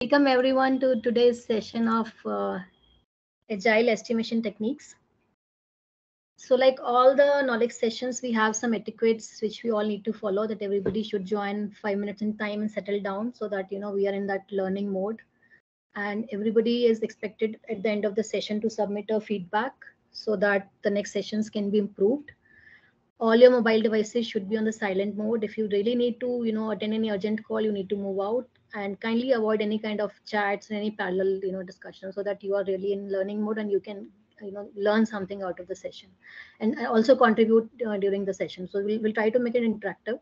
Welcome everyone to today's session of Agile estimation techniques. So like all the knowledge sessions, we have some etiquettes which we all need to follow, that everybody should join 5 minutes in time and settle down so that, we are in that learning mode. And everybody is expected at the end of the session to submit a feedback so that the next sessions can be improved. All your mobile devices should be on the silent mode. If you really need to, attend any urgent call, you need to move out, and kindly avoid any kind of chats and any parallel, discussion, so that you are really in learning mode and you can, learn something out of the session and also contribute during the session. So we'll try to make it interactive.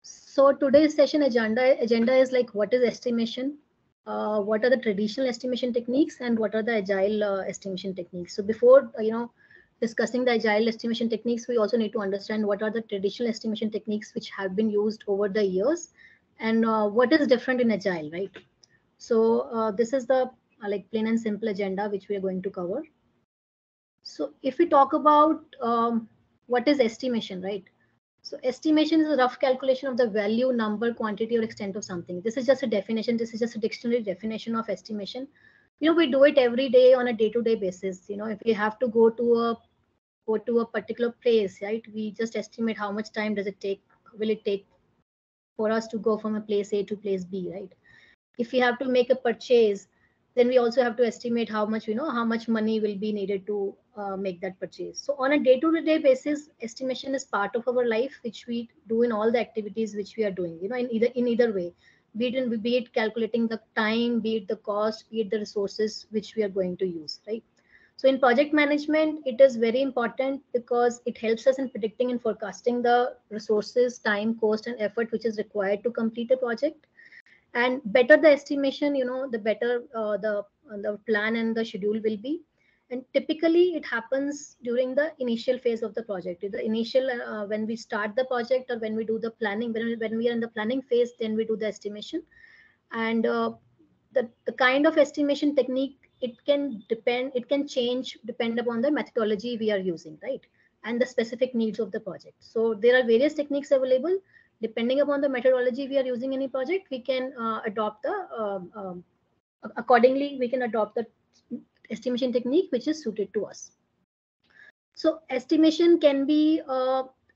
So today's session agenda is like, what is estimation? What are the traditional estimation techniques and what are the agile estimation techniques? So before, discussing the agile estimation techniques, we also need to understand what are the traditional estimation techniques which have been used over the years and what is different in agile, right? So this is the like plain and simple agenda which we are going to cover. So if we talk about what is estimation, right? So estimation is a rough calculation of the value, number, quantity, or extent of something. This is just a definition. This is just a dictionary definition of estimation. We do it every day on a day-to-day basis. If we have to go to a particular place, right? We just estimate how much time does it take, will it take for us to go from a place A to place B, right? If we have to make a purchase, then we also have to estimate how much, how much money will be needed to make that purchase. So on a day-to-day basis, estimation is part of our life, which we do in all the activities which we are doing, in either way, be it calculating the time, be it the cost, be it the resources which we are going to use, right? So in project management, it is very important because it helps us in predicting and forecasting the resources, time, cost, and effort which is required to complete a project. And better the estimation, the better the plan and the schedule will be. And typically it happens during the initial phase of the project. The initial when we start the project or when we do the planning, when we are in the planning phase, then we do the estimation. And the kind of estimation technique, it can change depend upon the methodology we are using, right? And the specific needs of the project. So there are various techniques available. Depending upon the methodology we are using in a project, we can adopt the accordingly, we can adopt the estimation technique which is suited to us. So estimation can be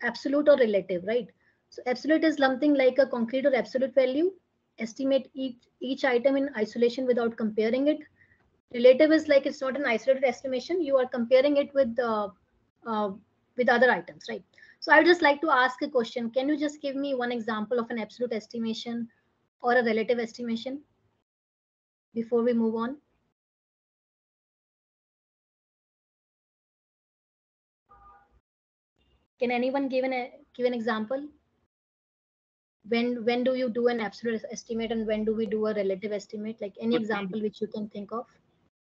absolute or relative, right? So absolute is something like a concrete or absolute value. Estimate each item in isolation without comparing it. Relative is like, it's not an isolated estimation. You are comparing it with other items, right? So I would just like to ask a question. Can you just give me one example of an absolute estimation or a relative estimation before we move on? Can anyone give an example? When do you do an absolute estimate and when do we do a relative estimate? Like any example which you can think of?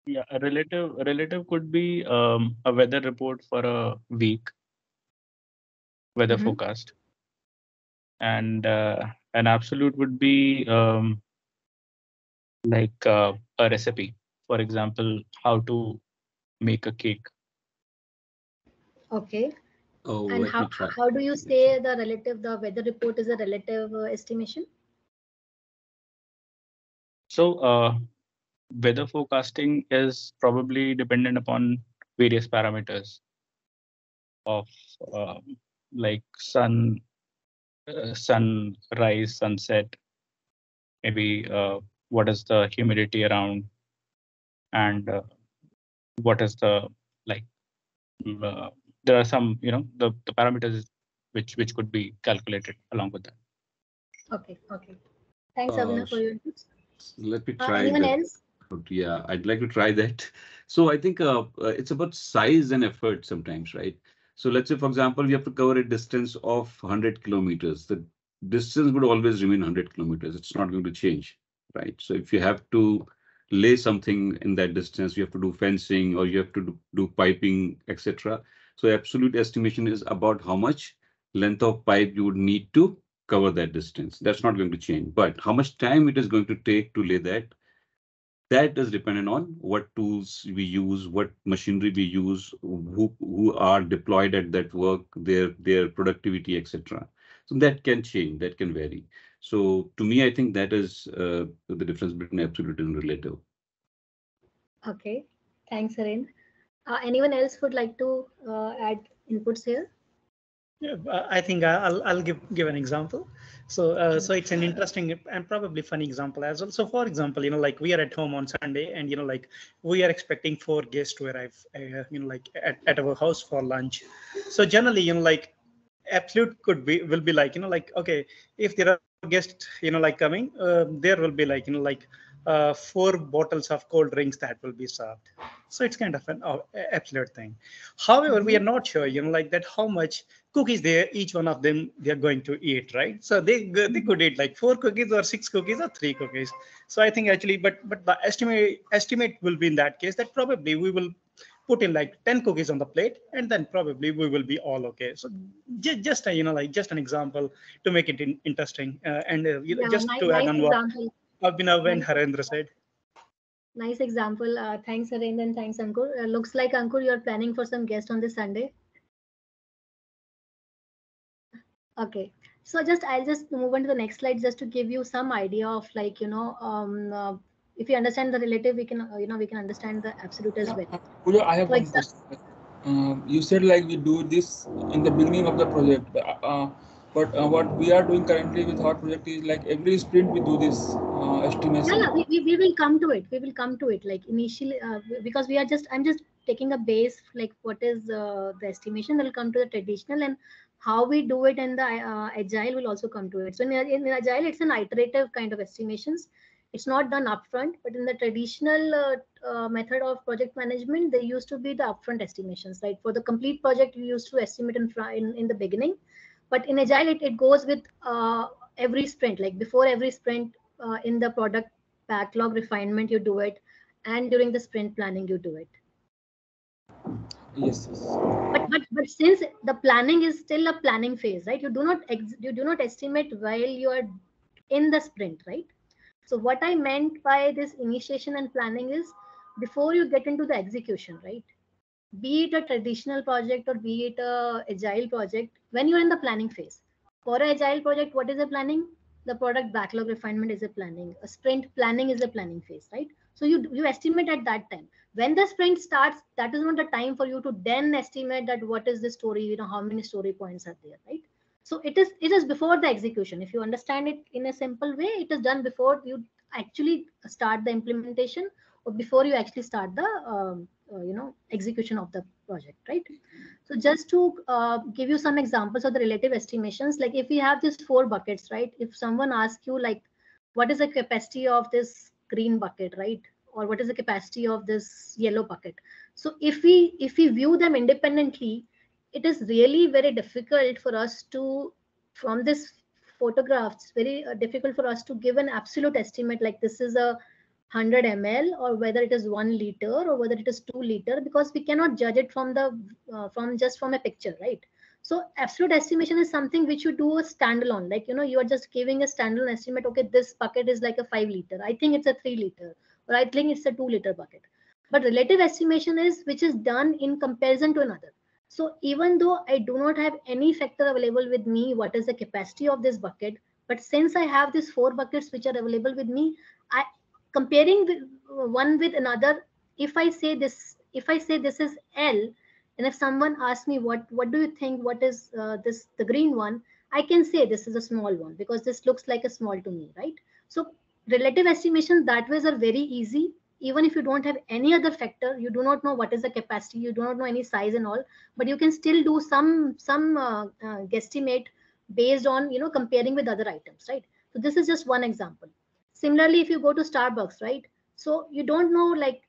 Yeah, a relative could be a weather report for a week, weather forecast, and an absolute would be like a recipe. For example, how to make a cake. Okay. Oh, and how do you say the weather report is a relative estimation? So weather forecasting is probably dependent upon various parameters of like sunrise, sunset, maybe what is the humidity around, and what is the like there are some the parameters which could be calculated along with that. Okay. Thanks, Abhinav, for your inputs. Let me try anyone that. else? Yeah, I'd like to try that. So I think it's about size and effort sometimes, right? So let's say, for example, we have to cover a distance of 100 kilometers. The distance would always remain 100 kilometers. It's not going to change, right? So if you have to lay something in that distance, you have to do fencing or you have to do piping, etc. So absolute estimation is about how much length of pipe you would need to cover that distance. That's not going to change. But how much time it is going to take to lay that is dependent on what tools we use, what machinery we use, who are deployed at that work, their productivity, etc. So that can change, that can vary. So to me, I think that is the difference between absolute and relative. Okay, thanks, Haren. Anyone else would like to add inputs here? Yeah, I think I'll give an example. So it's an interesting and probably funny example as well. So for example, like we are at home on Sunday, and like we are expecting 4 guests to arrive, like at our house for lunch. So generally, like absolute will be like, like, okay, if there are 4 guests, like coming, there will be like, like 4 bottles of cold drinks that will be served. So it's kind of an absolute thing. However, we are not sure, like that how much cookies each one of them they're going to eat, right? So they could eat like 4 cookies or 6 cookies or 3 cookies. So I think actually, but the estimate will be in that case that probably we will put in like 10 cookies on the plate, and then probably we will be all okay. So just like just an example to make it interesting, and Yeah, just to add nice on what example. Abhinav and Nice, Harendra said. nice example. Thanks, Haren, and thanks, Ankur. Looks like, Ankur, you're planning for some guest on this Sunday. Okay, so I'll just move on to the next slide just to give you some idea of, like, if you understand the relative, we can we can understand the absolute as well. Pooja, I have So one question. You said like we do this in the beginning of the project, but what we are doing currently with our project is like every sprint we do this estimation. yeah, we will come to it. We will come to it, like initially, because I'm just taking a base, like what is the estimation. We'll come to the traditional, and how we do it, and the agile will also come to it. So in agile, it's an iterative kind of estimations. It's not done upfront, but in the traditional method of project management, there used to be the upfront estimations, right? For the complete project, we used to estimate in the beginning, but in agile, it goes with every sprint, like before every sprint, in the product backlog refinement you do it, and during the sprint planning you do it. Yes, yes. But since the planning is still a planning phase, right, you do not estimate while you are in the sprint, right? So what I meant by this initiation and planning is before you get into the execution, right? Be it a traditional project or be it a agile project, when you're in the planning phase. For an agile project, what is the planning? The product backlog refinement is a planning. A sprint planning is a planning phase, right? So you estimate at that time. When the sprint starts, that is not the time for you to then estimate that what is the story, how many story points are there, right? So it is before the execution. If you understand it in a simple way, it is done before you actually start the implementation, or before you actually start the execution of the project, right? So just to give you some examples of the relative estimations, like if we have these 4 buckets, right? If someone asks you, like, what is the capacity of this green bucket, right? Or what is the capacity of this yellow bucket? So if we view them independently, it is really very difficult for us to, from this photographs, very difficult for us to give an absolute estimate, like this is a 100 ml, or whether it is 1 liter, or whether it is 2 liter, because we cannot judge it from the from a picture, right? So absolute estimation is something which you do a standalone, like you are just giving a standalone estimate. Okay, this bucket is like a 5 liter, I think it's a 3 liter, or I think it's a 2 liter bucket. But relative estimation is which is done in comparison to another. So even though I do not have any factor available with me, what is the capacity of this bucket, but since I have these 4 buckets which are available with me, I comparing one with another, if I say this is L, and if someone asks me what do you think, what is this, the green one, I can say this is a small one because this looks like a small to me, right? So relative estimation that ways are very easy. Even if you don't have any other factor, you do not know what is the capacity, you do not know any size and all, but you can still do some guesstimate based on comparing with other items, right? So this is just one example. Similarly, if you go to Starbucks, right? So you don't know, like,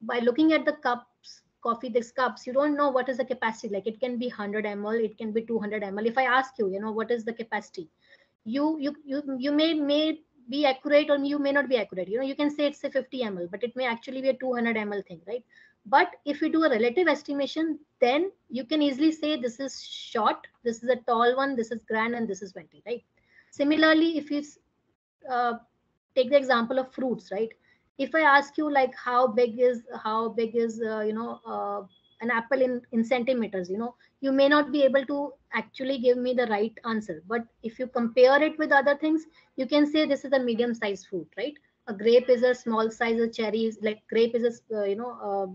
by looking at the cups, coffee, these cups, you don't know what is the capacity. Like it can be 100 ml, it can be 200 ml. If I ask you, what is the capacity, you may be accurate, or you may not be accurate. You can say it's a 50 ml, but it may actually be a 200 ml thing, right? But if you do a relative estimation, then you can easily say this is short, this is a tall one, this is grand, and this is 20, right? Similarly, if you uh, take the example of fruits, right? If I ask you, like, how big is an apple in centimeters, you may not be able to actually give me the right answer. But if you compare it with other things, you can say this is a medium sized fruit, right? A grape is a small size, a cherry is like grape is a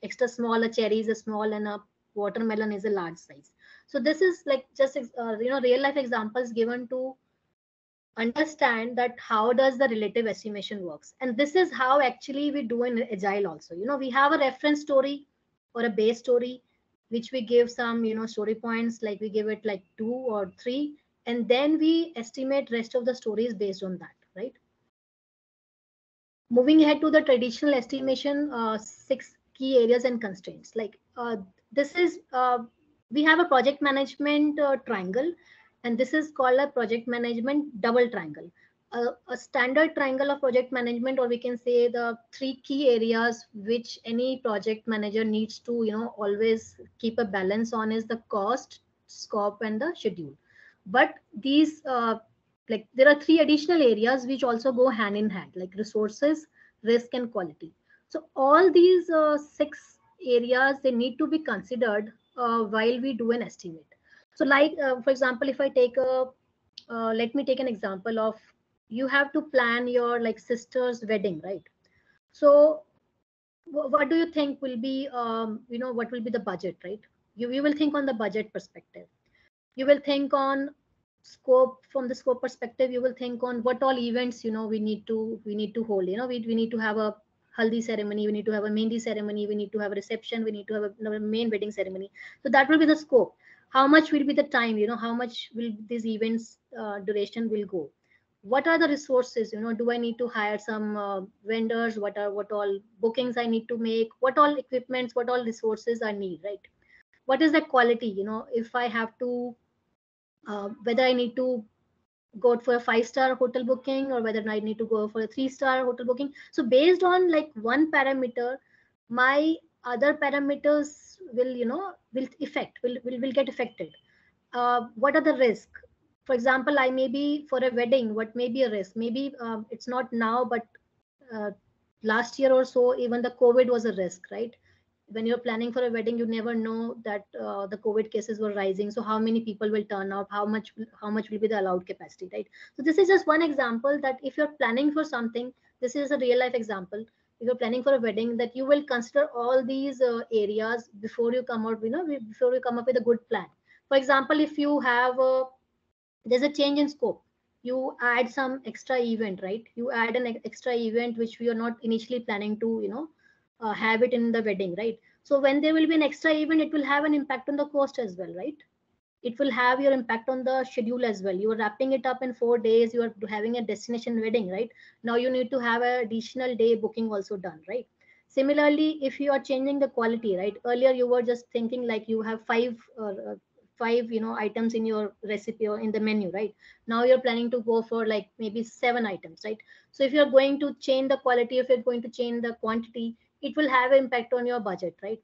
extra small, a cherry is a small, and a watermelon is a large size. So this is like just real life examples given to understand that how does the relative estimation works. And this is how actually we do in Agile also. We have a reference story or a base story which we give some story points, like we give it like 2 or 3, and then we estimate rest of the stories based on that, right? Moving ahead to the traditional estimation, 6 key areas and constraints. Like this is we have a project management triangle, and this is called a project management double triangle. A standard triangle of project management, or we can say the 3 key areas which any project manager needs to always keep a balance on, is the cost, scope, and the schedule. But these like there are 3 additional areas which also go hand in hand, like resources, risk, and quality. So all these 6 areas, they need to be considered while we do an estimate. So like for example, if I take a let me take an example of, you have to plan your like sister's wedding, right? So what do you think will be what will be the budget, right? You will think on the budget perspective. You will think on scope. From the scope perspective, you will think on what all events we need to hold. We need to have a haldi ceremony, we need to have a mehndi ceremony, we need to have a reception, we need to have a main wedding ceremony. So that will be the scope. How much will be the time, how much will these events duration will go. What are the resources, do I need to hire some vendors, what all bookings I need to make, what all equipments, what all resources I need, right? What is the quality, if I have to whether I need to go for a 5-star hotel booking, or whether I need to go for a 3-star hotel booking. So based on like one parameter, my other parameters will get affected. What are the risk? For example, I may be for a wedding, what may be a risk? Maybe it's not now, but uh, last year or so, even the COVID was a risk, right? When you're planning for a wedding, you never know that the COVID cases were rising. So how many people will turn out? How much will be the allowed capacity, right? So this is just one example that if you're planning for something, this is a real life example. If you're planning for a wedding, that you will consider all these areas before you come out, before you come up with a good plan. For example, if you have there's a change in scope, you add some extra event, right? You add an extra event which we are not initially planning to have it in the wedding, right? So when there will be an extra event, it will have an impact on the cost as well, right? It will have your impact on the schedule as well. You are wrapping it up in 4 days, you are having a destination wedding, right? Now you need to have an additional day booking also done, right? Similarly, if you are changing the quality, right? Earlier you were just thinking like you have five items in your recipe or in the menu, right? Now you're planning to go for like maybe 7 items, right? So if you're going to change the quality, if you're going to change the quantity, it will have an impact on your budget, right?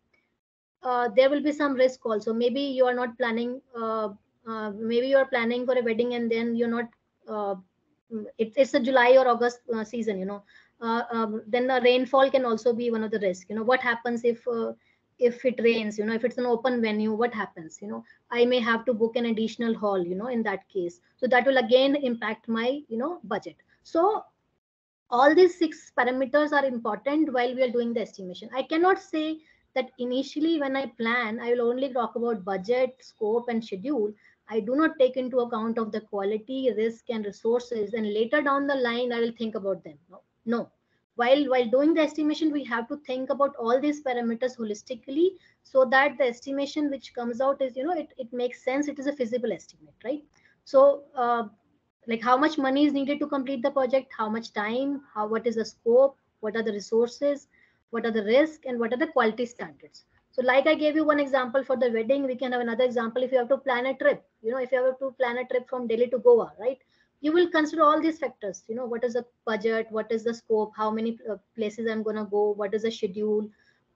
There will be some risk also. Maybe you are not planning maybe you are planning for a wedding, and then you're not uh, it's a July or August season, then the rainfall can also be one of the risks. What happens if it rains, if it's an open venue, what happens? I may have to book an additional hall, in that case. So that will again impact my budget. So all these 6 parameters are important while we are doing the estimation. I cannot say that initially when I plan, I will only talk about budget, scope, and schedule. I do not take into account of the quality, risk, and resources, and later down the line, I will think about them. No. While doing the estimation, we have to think about all these parameters holistically, so that the estimation which comes out is, it makes sense. It is a feasible estimate, right? So like how much money is needed to complete the project, how much time, what is the scope, what are the resources, what are the risks, and what are the quality standards. So like I gave you one example for the wedding, we can have another example if you have to plan a trip. If you have to plan a trip from Delhi to Goa, right? You will consider all these factors. What is the budget, what is the scope, how many places I'm going to go, what is the schedule,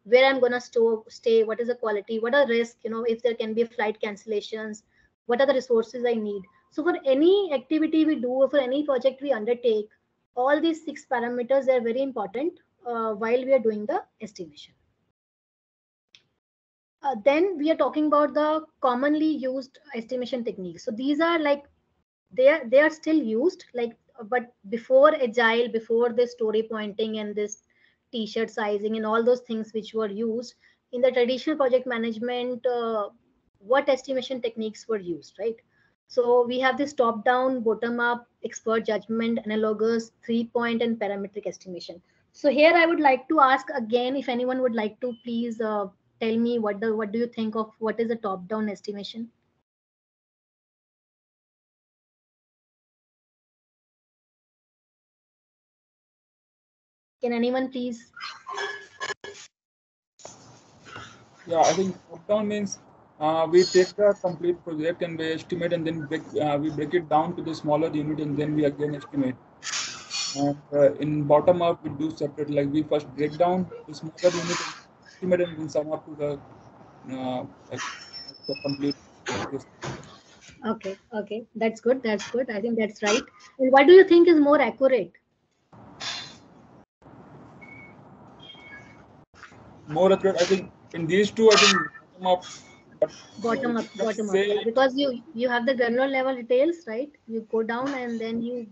where I'm going to stay, what is the quality, what are the risks, if there can be flight cancellations, what are the resources I need. So for any activity we do, or for any project we undertake, all these 6 parameters are very important while we are doing the estimation. Then we are talking about the commonly used estimation techniques. So these are like they are still used, like, but before Agile, before this story pointing and this t-shirt sizing and all those things which were used in the traditional project management, what estimation techniques were used, right? So we have this top down, bottom up, expert judgment, analogous, 3-point, and parametric estimation. So here I would like to ask again, if anyone would like to please tell me what do you think of what is a top down estimation? Can anyone please? Yeah, I think top down means we take the complete project and we estimate, and then we break it down to the smaller unit, and then we again estimate. And in bottom up, we do separate. Like we first break down the smaller unit, estimate, and then sum up to like the complete. Okay, that's good. That's good. I think that's right. And what do you think is more accurate? More accurate, I think in these two, I think Bottom up, yeah, because you have the granular level details, right? You go down and then you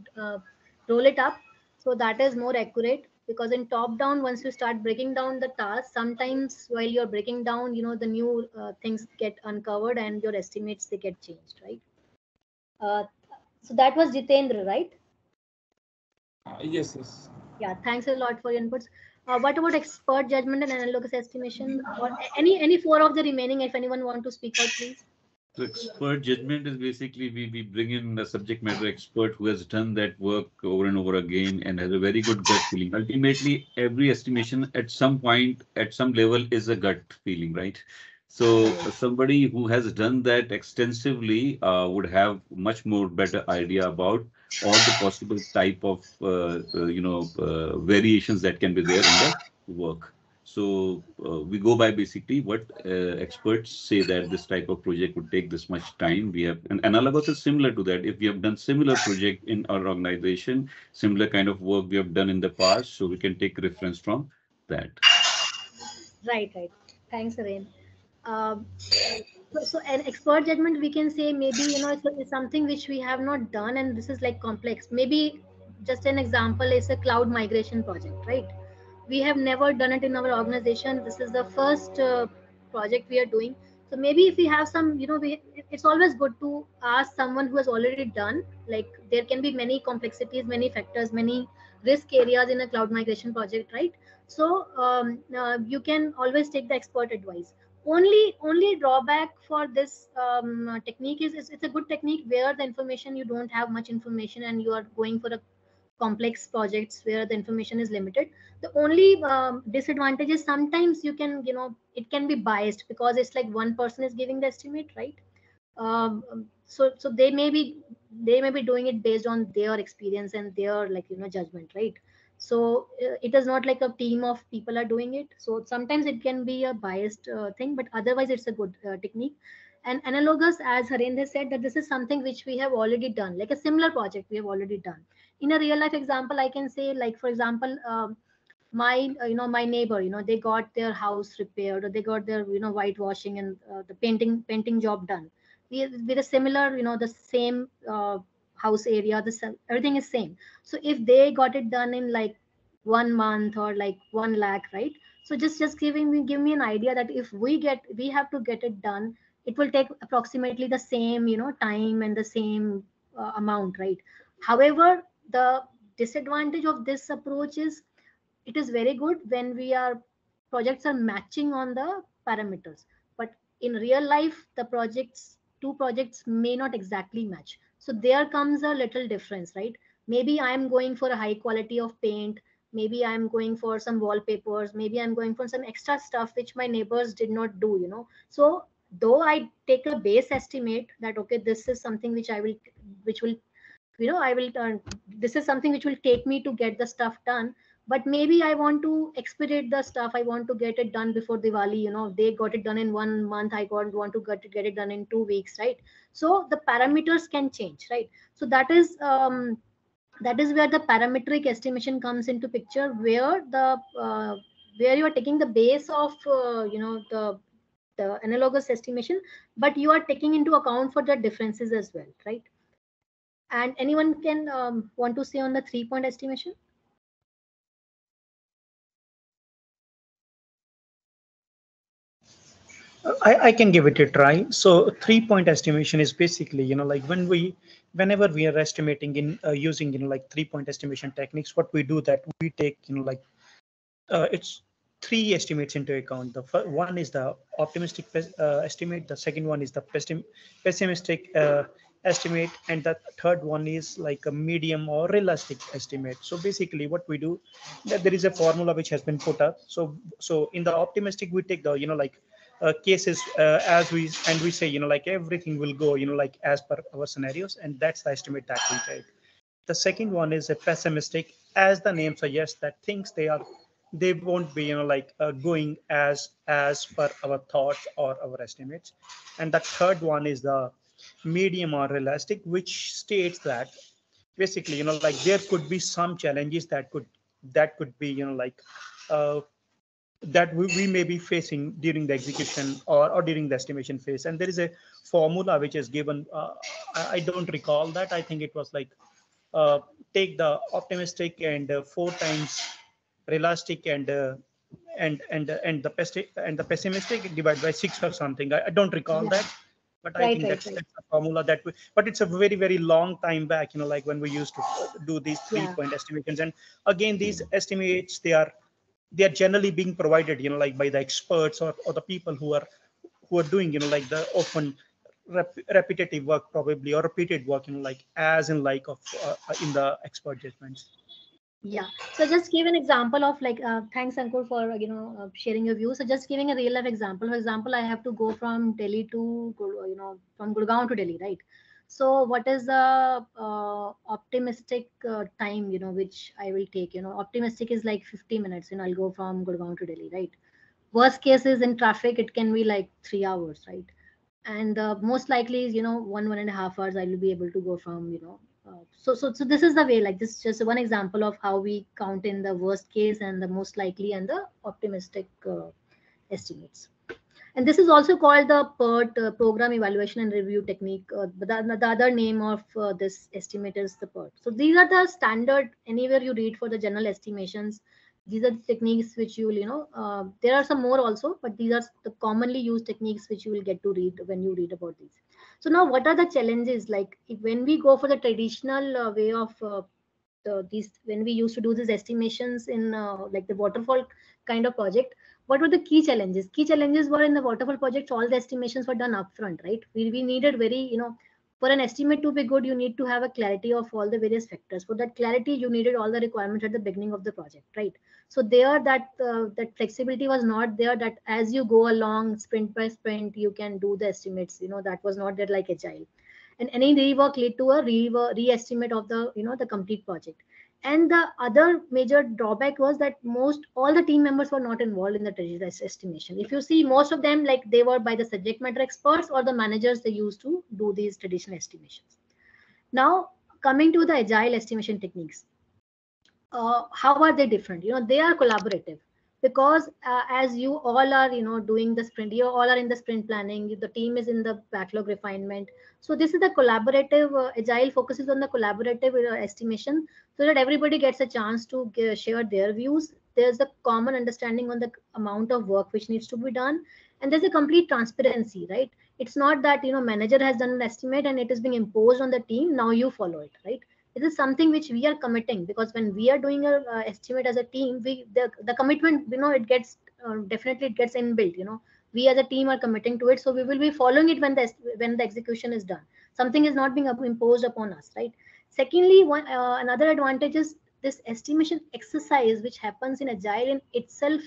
roll it up, so that is more accurate. Because in top down, once you start breaking down the task, sometimes while you're breaking down, the new things get uncovered and your estimates they get changed, right? So that was Jitendra, right? Yes. Yeah, thanks a lot for your inputs. What about expert judgment and analogous estimation, or any four of the remaining? If anyone want to speak out, please. So expert judgment is basically we bring in a subject matter expert who has done that work over and over again and has a very good gut feeling. Ultimately, every estimation at some point, at some level, is a gut feeling, right? So somebody who has done that extensively would have much more better idea about all the possible type of variations that can be there in the work. So we go by basically what experts say that this type of project would take this much time. We have an analogous is similar to that. If we have done similar project in our organization, similar kind of work we have done in the past, so we can take reference from that. Right. Thanks, Arun. So an expert judgment, we can say maybe it's something which we have not done, and this is like complex. Maybe just an example is a cloud migration project, right? We have never done it in our organization. This is the first project we are doing. So maybe if we have some, it's always good to ask someone who has already done. Like there can be many complexities, many factors, many risk areas in a cloud migration project, right? So you can always take the expert advice. Only drawback for this technique is it's a good technique where the information, you don't have much information and you are going for a complex projects where the information is limited. The only disadvantage is sometimes you can, it can be biased because it's like one person is giving the estimate, right? So they may be doing it based on their experience and their, like, judgment, right? So it is not like a team of people are doing it, so sometimes it can be a biased thing, but otherwise it's a good technique. And analogous, as Harendra said, that this is something which we have already done, like a similar project we have already done. In a real life example, I can say, like, for example, my neighbor, they got their house repaired, or they got their, whitewashing and the painting job done. With a similar, the same house area, everything is same. So if they got it done in like 1 month or like 1 lakh, right? So just give me an idea that if we have to get it done, it will take approximately the same, time and the same amount, right? However, the disadvantage of this approach is it is very good when we are projects are matching on the parameters, but in real life the two projects may not exactly match. So there comes a little difference, right? Maybe I'm going for a high quality of paint, maybe I'm going for some wallpapers, maybe I'm going for some extra stuff which my neighbors did not do, so though I take a base estimate that okay, this is something which will I will this is something which will take me to get the stuff done, but maybe I want to expedite the stuff, I want to get it done before Diwali. They got it done in 1 month, I want to get it done in 2 weeks, right? So the parameters can change, right? So that is where the parametric estimation comes into picture, where the where you are taking the base of the the analogous estimation, but you are taking into account for the differences as well, right? And anyone can want to say on the 3-point estimation? I can give it a try. So 3-point estimation is basically, like whenever we are estimating in using, like 3-point estimation techniques, what we do that we take, like it's 3 estimates into account. The first one is the optimistic estimate. The second one is the pessimistic estimate, and the third one is like a medium or realistic estimate. So basically, what we do, that there is a formula which has been put up. So in the optimistic, we take the like cases as we say, like everything will go, like as per our scenarios, and that's the estimate that we take. The second one is a pessimistic, as the name suggests, that things they won't be, like going as per our thoughts or our estimates. And the third one is the medium or realistic, which states that basically, like there could be some challenges that could be, like uh, that we may be facing during the execution or during the estimation phase. And there is a formula which is given. I don't recall that. I think it was like uh, take the optimistic and 4 times realistic and the pessimistic divided by 6 or something. I don't recall Yeah. that, but I Right, think right, that's right. a formula that we. But it's a very very long time back, like when we used to do these 3-point estimations. And again, these estimates they are generally being provided, like by the experts or the people who are doing, like the often repetitive work probably, or repeated work, like as in like of in the expert judgments. Yeah. So just give an example of like, thanks Ankur for sharing your views. So just giving a real life example. For example, I have to go from Delhi to from Gurgaon to Delhi, right? So what is the optimistic time which I will take? Optimistic is like 50 minutes. I'll go from Gurgaon to Delhi, right? Worst case is in traffic, it can be like 3 hours, right? And most likely is 1.5 hours I will be able to go from so this is the way, like, this is just one example of how we count in the worst case and the most likely and the optimistic estimates. And this is also called the PERT, program evaluation and review technique, but the other name of this estimate is the PERT. So these are the standard anywhere you read for the general estimations. These are the techniques which you will there are some more also, but these are the commonly used techniques which you will get to read when you read about these. So now what are the challenges, like when we go for the traditional way of these, when we used to do these estimations in like the waterfall kind of project, what were the key challenges? Key challenges were in the waterfall project, all the estimations were done upfront, right? We needed very, for an estimate to be good, you need to have a clarity of all the various factors. For that clarity, you needed all the requirements at the beginning of the project, right? So there, that flexibility was not there, that as you go along sprint by sprint, you can do the estimates. That was not there like Agile. And any rework lead to a re-estimate of the the complete project. And the other major drawback was that most all the team members were not involved in the traditional estimation. If you see, most of them, like, they were by the subject matter experts or the managers, they used to do these traditional estimations. Now coming to the Agile estimation techniques, how are they different? They are collaborative, because as you all are doing the sprint, you all are in the sprint planning, the team is in the backlog refinement. So this is the collaborative, Agile focuses on the collaborative estimation, so that everybody gets a chance to share their views. There's a common understanding on the amount of work which needs to be done, and there's a complete transparency, right? It's not that manager has done an estimate and it is being imposed on the team, now you follow it, right? This is something which we are committing, because when we are doing a estimate as a team, the commitment, it gets definitely it gets inbuilt. We as a team are committing to it, so we will be following it when the execution is done. Something is not being imposed upon us, right? Secondly, another advantage is this estimation exercise which happens in Agile in itself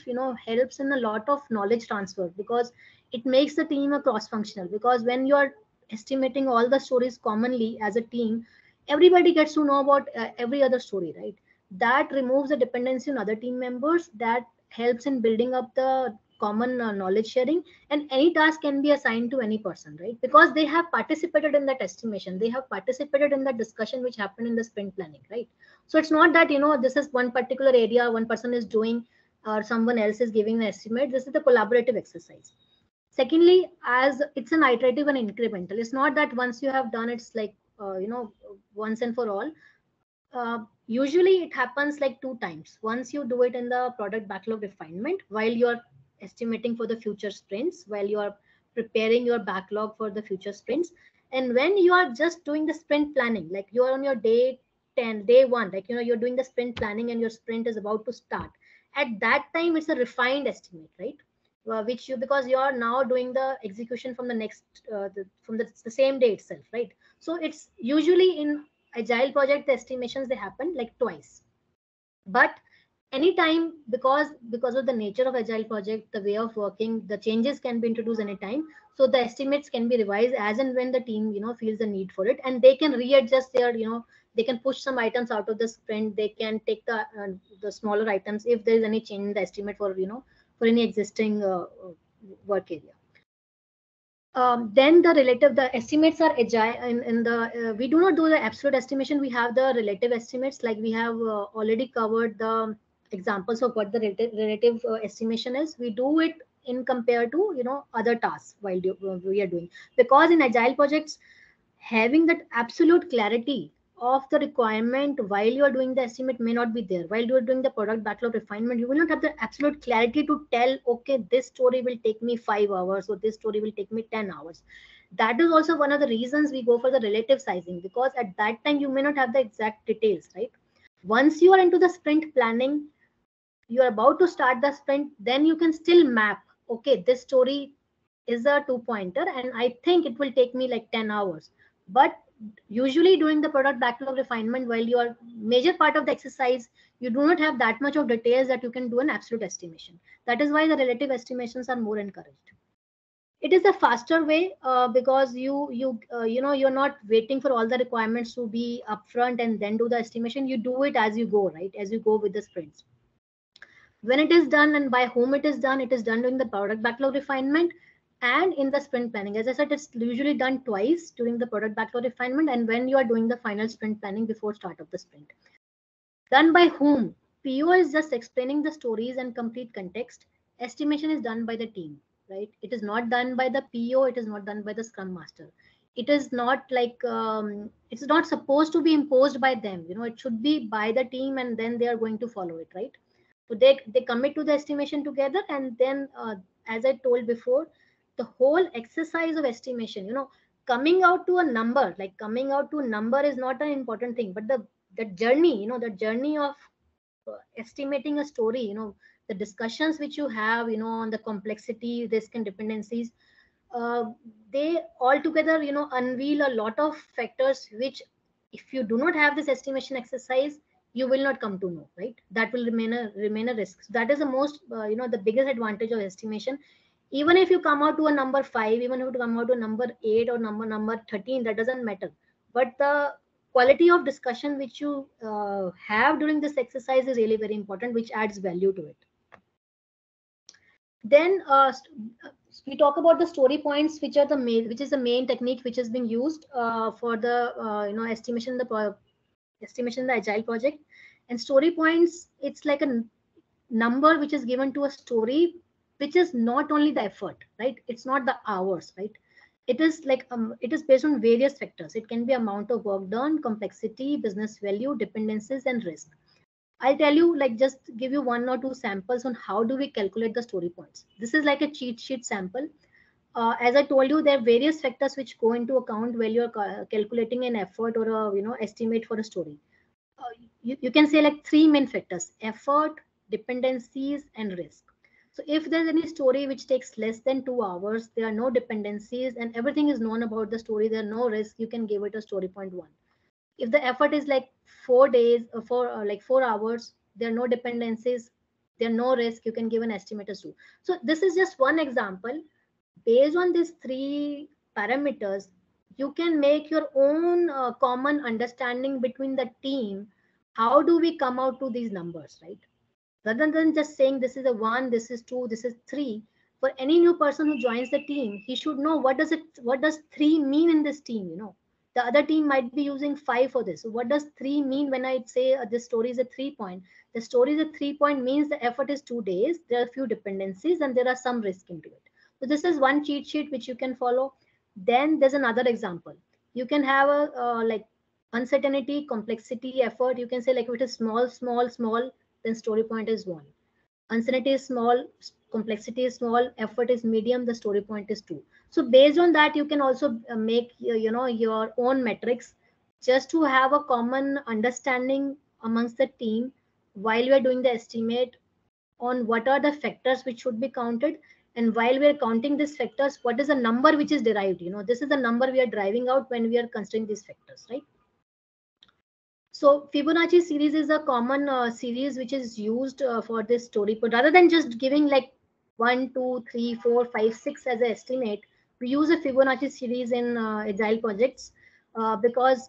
helps in a lot of knowledge transfer, because it makes the team a cross functional. Because when you are estimating all the stories commonly as a team, everybody gets to know about every other story, right? That removes the dependency on other team members, that helps in building up the common knowledge sharing. And any task can be assigned to any person, right? Because they have participated in that estimation, they have participated in that discussion which happened in the sprint planning, right? So it's not that this is one particular area one person is doing or someone else is giving an estimate. This is the collaborative exercise. Secondly, as it's an iterative and incremental, it's not that once you have done it's like once and for all. Usually it happens like 2 times. Once you do it in the product backlog refinement while you're estimating for the future sprints, while you are preparing your backlog for the future sprints, and when you are just doing the sprint planning, like you are on your day 10, day 1, like you're doing the sprint planning and your sprint is about to start. At that time, it's a refined estimate, right? Which you, because you are now doing the execution from the next from the same day itself, right? So it's usually in agile project, the estimations, they happen like twice. But anytime, because of the nature of agile project, the way of working, the changes can be introduced anytime. So the estimates can be revised as and when the team feels the need for it, and they can readjust their they can push some items out of the sprint. They can take the smaller items if there is any change in the estimate for for any existing work area. Then the estimates are agile. In the we do not do the absolute estimation. We have the relative estimates. Like we have already covered the examples of what the relative estimation is. We do it in compare to other tasks while we are doing, because in agile projects, having that absolute clarity of the requirement while you are doing the estimate may not be there. While you are doing the product backlog refinement, you will not have the absolute clarity to tell, okay, this story will take me 5 hours or this story will take me 10 hours. That is also one of the reasons we go for the relative sizing, because at that time you may not have the exact details, right? Once you are into the sprint planning, you are about to start the sprint, then you can still map, okay, this story is a 2-pointer and I think it will take me like 10 hours. But usually during the product backlog refinement, while you are major part of the exercise, you do not have that much of details that you can do an absolute estimation. That is why the relative estimations are more encouraged. It is a faster way because you're not waiting for all the requirements to be upfront and then do the estimation. You do it as you go, right? As you go with the sprints. When it is done and by whom it is done during the product backlog refinement and in the sprint planning. As I said, it's usually done twice during the product backlog refinement and when you are doing the final sprint planning before start of the sprint. Done by whom? PO is just explaining the stories and complete context. Estimation is done by the team, right? It is not done by the PO. It is not done by the Scrum Master. It is not like it's not supposed to be imposed by them. It should be by the team, and then they are going to follow it, right? So they commit to the estimation together, and then as I told before, the whole exercise of estimation, coming out to a number, is not an important thing, but the journey, the journey of estimating a story, the discussions which you have, on the complexity, risk and dependencies, uh, they all together, unveil a lot of factors which, if you do not have this estimation exercise, you will not come to know, right? That will remain a risk. So that is the most, the biggest advantage of estimation. Even if you come out to a number 5, even if you come out to a number 8 or number 13, that doesn't matter. But the quality of discussion which you have during this exercise is really very important, which adds value to it. Then we talk about the story points, which is the main technique which is being used for the estimation in the agile project. And story points, it's like a number which is given to a story, which is not only the effort, right? It's not the hours, right? It is like it is based on various factors. It can be amount of work done, complexity, business value, dependencies, and risk. I'll tell you, like, just give you 1 or 2 samples on how do we calculate the story points. This is like a cheat sheet sample. As I told you, there are various factors which go into account while you're calculating an effort or a estimate for a story. You can say like 3 main factors: effort, dependencies, and risk. So if there's any story which takes less than 2 hours, there are no dependencies, and everything is known about the story, there are no risk, you can give it a story point 1. If the effort is like 4 days or like 4 hours, there are no dependencies, there are no risk, you can give an estimate as 2. So this is just one example. Based on these 3 parameters, you can make your own common understanding between the team. How do we come out to these numbers, right? Rather than just saying this is a 1, this is 2, this is 3. For any new person who joins the team, he should know what does 3 mean in this team. The other team might be using 5 for this. So what does 3 mean when I say this story is a 3 point? The story is a 3 point means the effort is 2 days. There are a few dependencies and there are some risk into it. So this is one cheat sheet which you can follow. Then there's another example. You can have a like uncertainty, complexity, effort. You can say like if it is small, small, small, then story point is 1. Uncertainty is small, complexity is small, effort is medium, the story point is 2. So based on that, you can also make your own metrics just to have a common understanding amongst the team while you are doing the estimate on what are the factors which should be counted, and while we are counting these factors, what is the number which is derived. This is the number we are driving out when we are considering these factors, right? So Fibonacci series is a common series which is used for this story point. Rather than just giving like 1, 2, 3, 4, 5, 6 as an estimate, we use a Fibonacci series in Agile projects because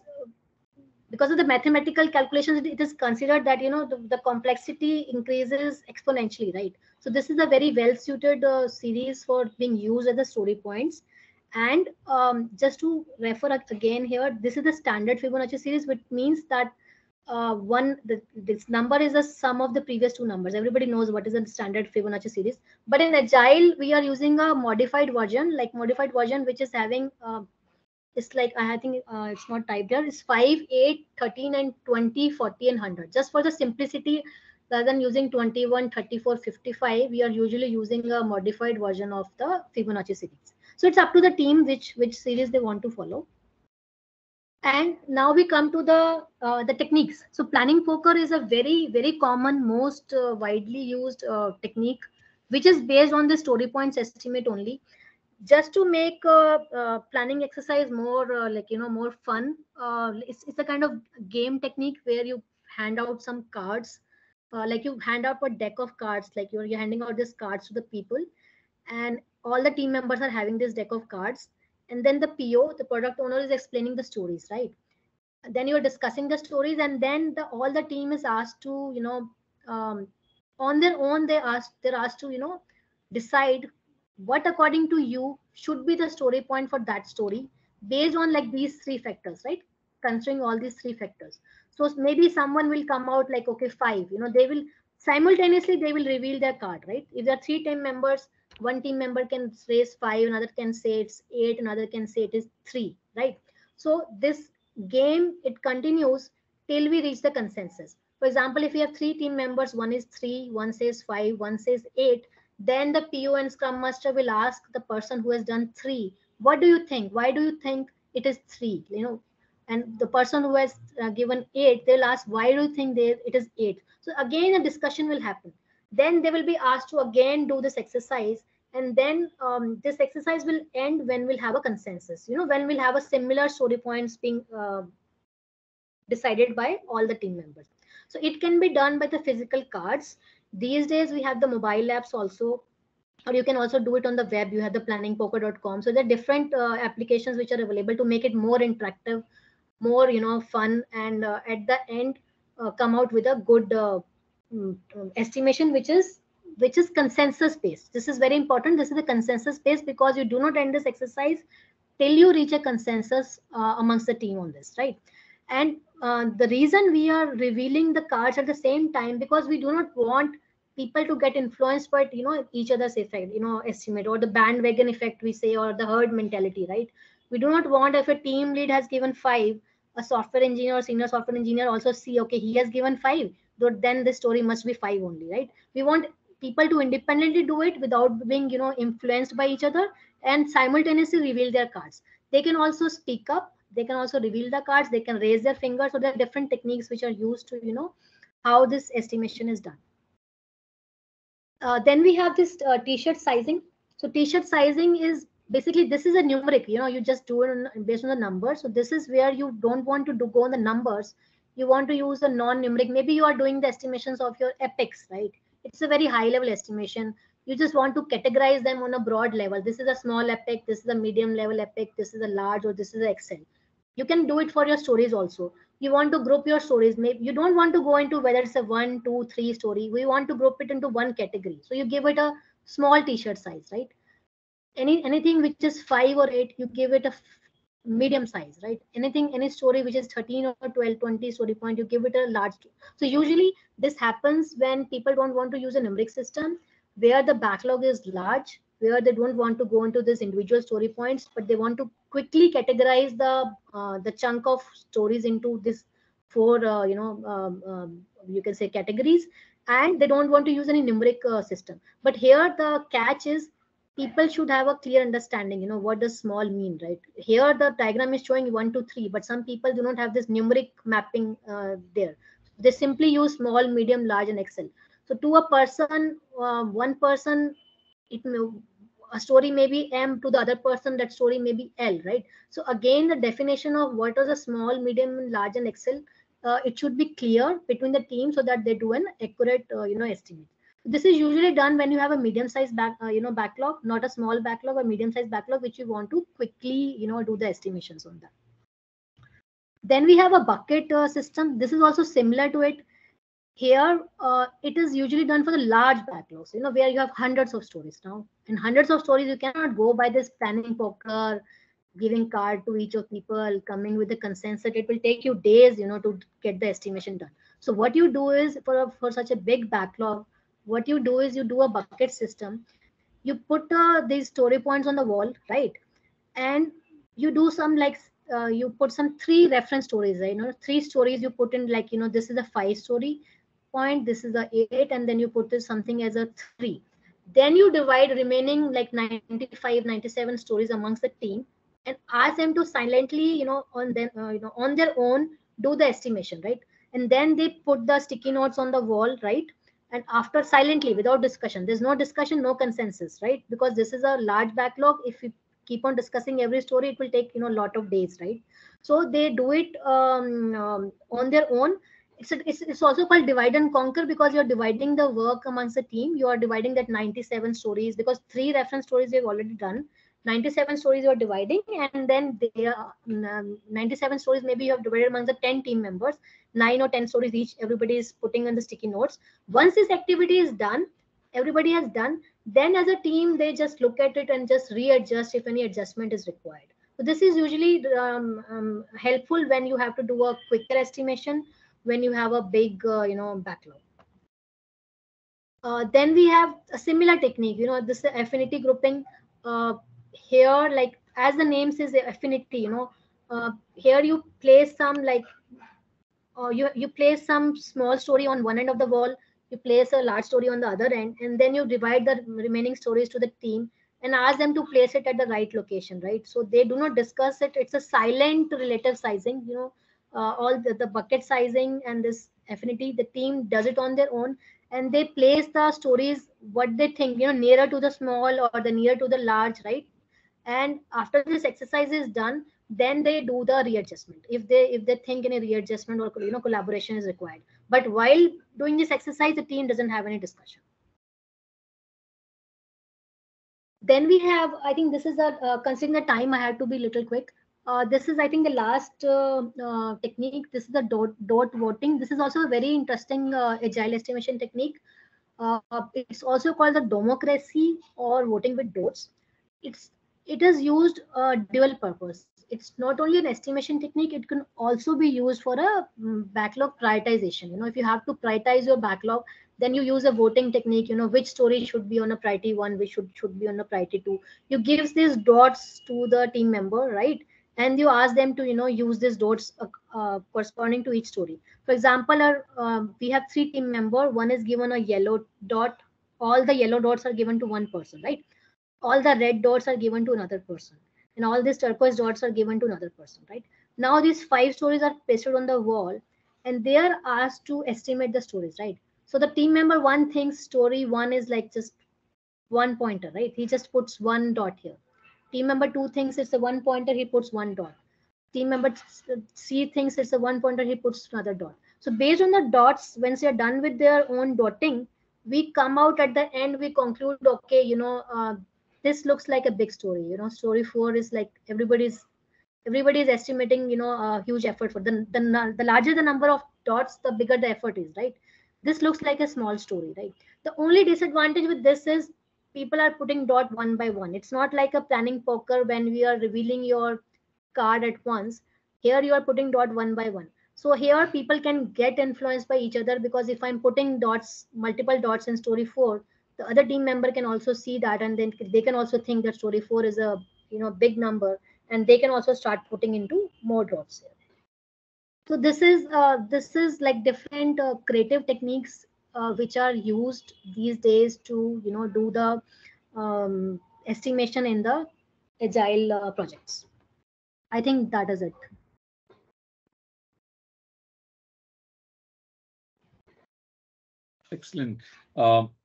of the mathematical calculations. It is considered that the complexity increases exponentially, right? So this is a very well suited series for being used as the story points. And just to refer again here, this is the standard Fibonacci series, which means that this number is the sum of the previous two numbers. Everybody knows what is a standard Fibonacci series. But in Agile, we are using a modified version, which is having it's like I think it's not typed here. It's 5, 8, 13, and 20, 40, and 100. Just for the simplicity, rather than using 21, 34, 55, we are usually using a modified version of the Fibonacci series. So it's up to the team which series they want to follow. And now we come to the techniques. So planning poker is a very, very common, most widely used technique, which is based on the story points estimate only. Just to make planning exercise more more fun, it's a kind of game technique where you hand out some cards, like you hand out a deck of cards, like you're handing out these cards to the people, and all the team members are having this deck of cards, and then the PO, the product owner, is explaining the stories, right? Then you're discussing the stories, and then all the team is asked to on their own, they're asked to decide what according to you should be the story point for that story, based on like these three factors, right? Considering all these three factors. So maybe someone will come out like, okay, 5, they will simultaneously, they will reveal their card, right? If there are 3 team members, one team member can raise 5, another can say it's 8, another can say it is 3, right? So this game, it continues till we reach the consensus. For example, if we have 3 team members, one is 3, one says 5, one says 8, then the PO and Scrum Master will ask the person who has done 3, what do you think? Why do you think it is 3? And the person who has given 8, they'll ask, why do you think it is 8? So again, a discussion will happen. Then they will be asked to again do this exercise, and then this exercise will end when we'll have a consensus, when we'll have a similar story points being decided by all the team members. So it can be done by the physical cards. These days we have the mobile apps also, or you can also do it on the web. You have the planningpoker.com. So there are different applications which are available to make it more interactive, more fun, and at the end come out with a good estimation which is consensus based. This is very important. This is a consensus based, because you do not end this exercise till you reach a consensus amongst the team on this, right? And the reason we are revealing the cards at the same time, because we do not want people to get influenced by each other's effect, estimate, or the bandwagon effect we say, or the herd mentality, right? We do not want, if a team lead has given 5, a software engineer or senior software engineer also see, okay, he has given 5, then the story must be 5 only, right? We want people to independently do it without being influenced by each other, and simultaneously reveal their cards. They can also speak up, they can also reveal the cards, they can raise their finger. So there are different techniques which are used to how this estimation is done. Then we have this t-shirt sizing. So t-shirt sizing is basically, this is a numeric, you just do it based on the numbers. So this is where you don't want to go on the numbers. You want to use the non-numeric. Maybe you are doing the estimations of your epics, right? It's a very high level estimation. You just want to categorize them on a broad level. This is a small epic, this is a medium level epic, this is a large, or this is a Excel. You can do it for your stories also. You want to group your stories. Maybe you don't want to go into whether it's a 1, 2, 3 story. We want to group it into one category. So you give it a small t-shirt size, right? Anything which is 5 or 8, you give it a medium size, right? Any story which is 13 or 12, 20 story point, you give it a large. So usually this happens when people don't want to use a numeric system, where the backlog is large, where they don't want to go into this individual story points, but they want to quickly categorize the chunk of stories into this four, you can say categories, and they don't want to use any numeric system. But here the catch is people should have a clear understanding, what does small mean, right? Here the diagram is showing 1 to 3, but some people do not have this numeric mapping there. They simply use small, medium, large, and Excel. So to a person, one person, it may, a story may be M, to the other person that story may be L, right? So again, the definition of what is a small, medium, large, and Excel, it should be clear between the team so that they do an accurate, estimate. This is usually done when you have a medium-sized backlog, not a small backlog, or medium-sized backlog, which you want to quickly, do the estimations on that. Then we have a bucket system. This is also similar to it. Here, it is usually done for the large backlogs, where you have hundreds of stories now. In hundreds of stories, you cannot go by this planning poker, giving card to each of people, coming with the consensus. It will take you days, to get the estimation done. So what you do is for such a big backlog, what you do is you do a bucket system. You put these story points on the wall, right? And you do some you put some 3 reference stories, right? 3 stories you put in, like, this is a 5 story point, this is a 8, and then you put this something as a 3. Then you divide remaining like 95, 97 stories amongst the team and ask them to silently, on them, on their own, do the estimation, right? And then they put the sticky notes on the wall, right? And after, silently, without discussion, there's no discussion, no consensus, right? Because this is a large backlog. If you keep on discussing every story, it will take, a lot of days, right? So they do it on their own. It's also called divide and conquer, because you're dividing the work amongst the team. You are dividing that 97 stories, because 3 reference stories you've already done. 97 stories you're dividing, and then they are 97 stories maybe you have divided among the 10 team members, 9 or 10 stories each. Everybody is putting on the sticky notes. Once this activity is done, everybody has done, then as a team they just look at it and just readjust if any adjustment is required. So this is usually helpful when you have to do a quicker estimation, when you have a big backlog. Then we have a similar technique, this is affinity grouping. Here, like as the name says, affinity, here you place some, like, you place some small story on one end of the wall, you place a large story on the other end, and then you divide the remaining stories to the team and ask them to place it at the right location, right? So they do not discuss it. It's a silent relative sizing, all the bucket sizing and this affinity, the team does it on their own, and they place the stories what they think, nearer to the small or the near to the large, right? And after this exercise is done, then they do the readjustment if they think any readjustment or collaboration is required. But while doing this exercise, the team doesn't have any discussion. Then we have, I think this is considering the time, I had to be a little quick. This is, I think, the last technique. This is the dot voting. This is also a very interesting agile estimation technique. It's also called the democracy or voting with dots. It is used dual purpose. It's not only an estimation technique, it can also be used for a backlog prioritization. If you have to prioritize your backlog, then you use a voting technique, which story should be on a priority 1, which should be on a priority 2. You give these dots to the team member, right? And you ask them to use these dots corresponding to each story. For example, we have 3 team member. One is given a yellow dot. All the yellow dots are given to one person, right? All the red dots are given to another person, and all these turquoise dots are given to another person, right? Now these 5 stories are pasted on the wall, and they are asked to estimate the stories, right? So the team member 1 thinks story 1 is like just 1 pointer, right? He just puts 1 dot here. Team member 2 thinks it's a 1 pointer, he puts 1 dot. Team member C thinks it's a 1 pointer, he puts another dot. So based on the dots, once you're done with their own dotting, we come out at the end, we conclude, okay, this looks like a big story. Story 4 is like everybody is estimating, a huge effort for the larger the number of dots, the bigger the effort is, right? This looks like a small story, right? The only disadvantage with this is people are putting dot one by one. It's not like a planning poker when we are revealing your card at once. Here you are putting dot one by one. So here people can get influenced by each other, because if I'm putting dots, multiple dots in story 4, the other team member can also see that, and then they can also think that story 4 is a big number, and they can also start putting into more drops here. So this is like different creative techniques which are used these days to do the estimation in the agile projects. I think that is it. Excellent.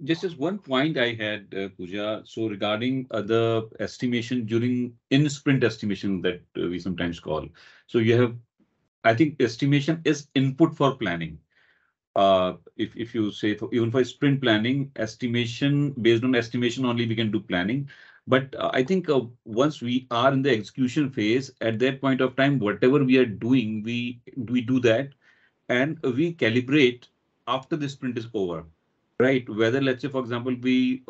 Just as one point I had, Pooja. So regarding the estimation in sprint estimation that we sometimes call. So you have, I think estimation is input for planning. If you say even for sprint planning, estimation based on estimation only we can do planning. But I think once we are in the execution phase, at that point of time, whatever we are doing, we do that, and we calibrate after the sprint is over, right? Whether, let's say, for example, we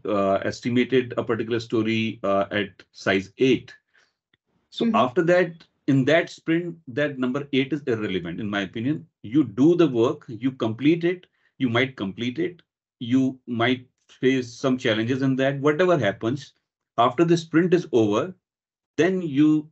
estimated a particular story at size 8. So after that, in that sprint, that number 8 is irrelevant, in my opinion. You do the work, you complete it, you might complete it, you might face some challenges in that. Whatever happens, after the sprint is over, then you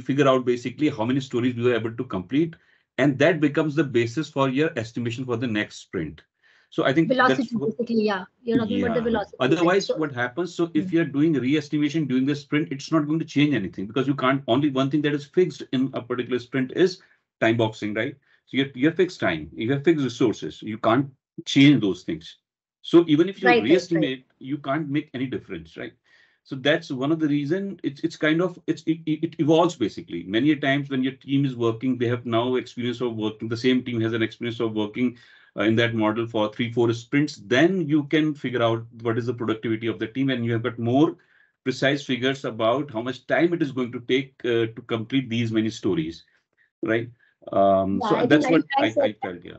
figure out basically how many stories you were able to complete, and that becomes the basis for your estimation for the next sprint. So I think Velocity, basically, yeah. You're talking about the velocity. Otherwise, what happens? So if you're doing re-estimation during the sprint, it's not going to change anything, because you can't. Only one thing that is fixed in a particular sprint is time boxing, right? So you have fixed time, you have fixed resources. You can't change those things. So even if you re-estimate, you can't make any difference, right? So that's one of the reason. It evolves basically. Many times when your team is working, they have now experience of working. The same team has an experience of working in that model for 3-4 sprints. Then you can figure out what is the productivity of the team, and you have got more precise figures about how much time it is going to take to complete these many stories, right? So that's what I felt. Yeah.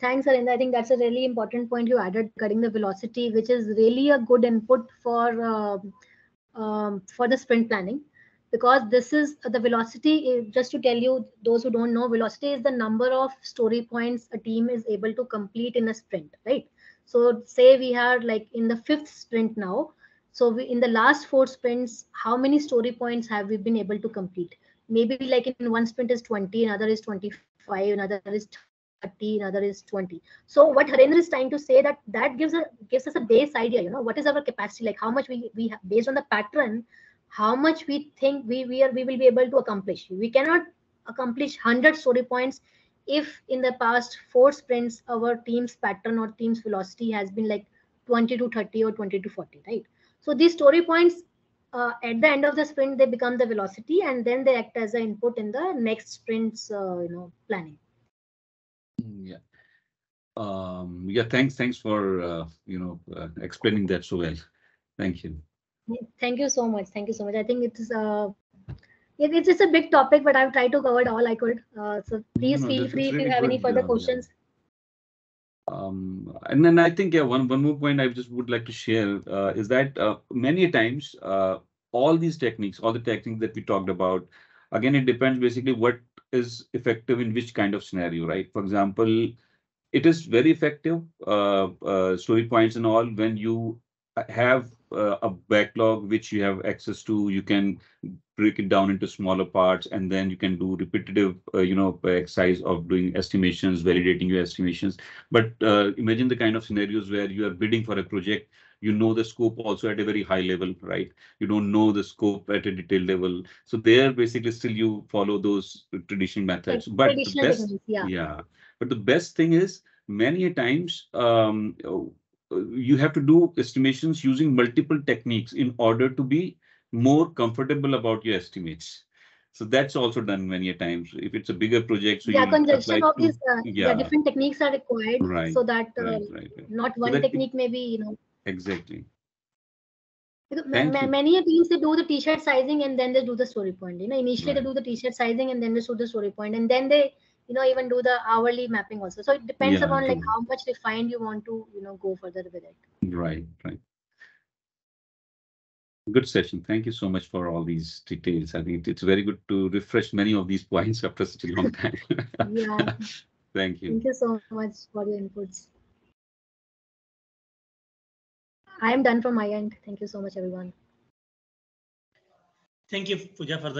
Thanks, Arindra. I think that's a really important point you added regarding the velocity, which is really a good input for the sprint planning, because this is the velocity. Just to tell you, those who don't know, velocity is the number of story points a team is able to complete in a sprint, right? So say we are like in the 5th sprint now. So in the last 4 sprints, how many story points have we been able to complete? Maybe like in one sprint is 20, another is 25, another is 30, another is 20. So what Harendra is trying to say, that gives us a base idea, what is our capacity, like how much we have, based on the pattern, how much we think we will be able to accomplish. We cannot accomplish 100 story points if in the past 4 sprints our team's pattern or team's velocity has been like 20 to 30 or 20 to 40, right? So these story points at the end of the sprint, they become the velocity, and then they act as an input in the next sprint's planning. Yeah. Yeah. Thanks for explaining that so well. Thank you. Thank you so much. Thank you so much. I think it's just a big topic, but I've tried to cover all I could. So please feel free if you have any further questions. And then I think one more point I just would like to share is that many times all these techniques, all the techniques that we talked about, again, it depends basically what is effective in which kind of scenario, right? For example, it is very effective, story points and all, when you have a backlog which you have access to. You can break it down into smaller parts, and then you can do repetitive exercise of doing estimations, validating your estimations. But imagine the kind of scenarios where you are bidding for a project. You know the scope also at a very high level, right? You don't know the scope at a detailed level. So there basically still you follow those traditional methods. But the best, but the best thing is many times you have to do estimations using multiple techniques in order to be more comfortable about your estimates. So that's also done many a times. If it's a bigger project, so conjunction of these different techniques are required, right, so that not one technique maybe exactly. Many teams, they do the t-shirt sizing and then they do the story point. Initially they do the t-shirt sizing and then they do the story point, and then they even do the hourly mapping also. So it depends upon like how much refined you want to go further with it. Right. Good session. Thank you so much for all these details. I think it's very good to refresh many of these points after such a long time. Yeah. Thank you. Thank you so much for your inputs. I am done from my end. Thank you so much, everyone. Thank you, Pooja, for the